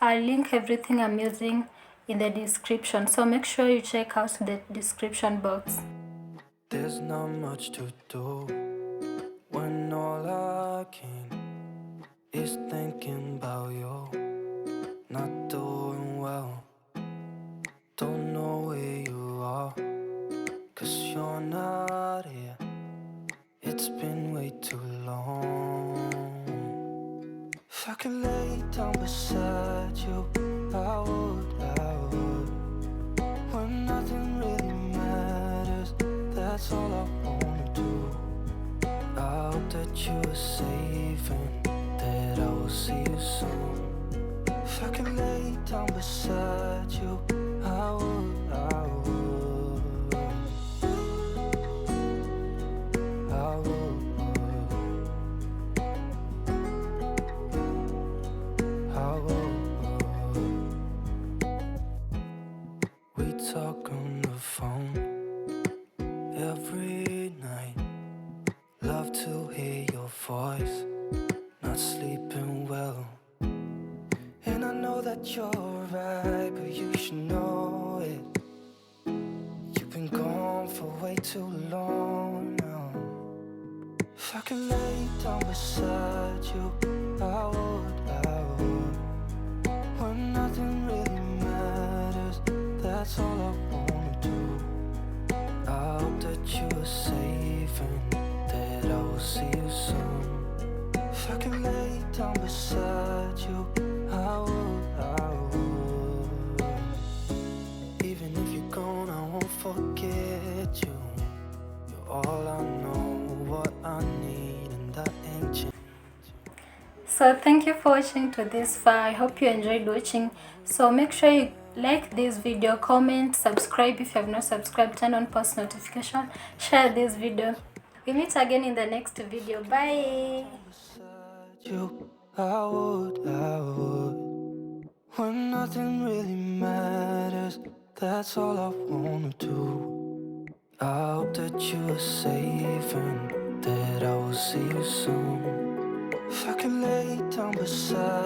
I'll link everything I'm using in the description, so make sure you check out the description box. There's not much to do when all I can is thinking about you. Not doing well, don't know where you are, 'cause you're not here. It's been way too long. If I could lay down beside you, I would. When nothing really matters, that's all I wanna do. I hope that you are safe and that I will see you soon. If I could lay down beside you, I would. I would. We talk on the phone every night. Love to hear your voice. Not sleeping well, and I know that you're right, but you should know it. You've been gone for way too long now. If I could lay down beside you, I would. When nothing really matters, that's all I wanna do. I hope that you are safe and that I will see you soon. If I could lay down beside you, I would. Even if you're gone, I won't forget you. You're all I know, what I need, and that ain't changing. So thank you for watching to this far. I hope you enjoyed watching. So make sure you like this video, comment, subscribe if you have not subscribed, turn on post notification, share this video. We meet again in the next video. Bye. I would. When nothing really matters, that's all I wanna do. I hope that you are safe and that I will see you soon. If I could lay down beside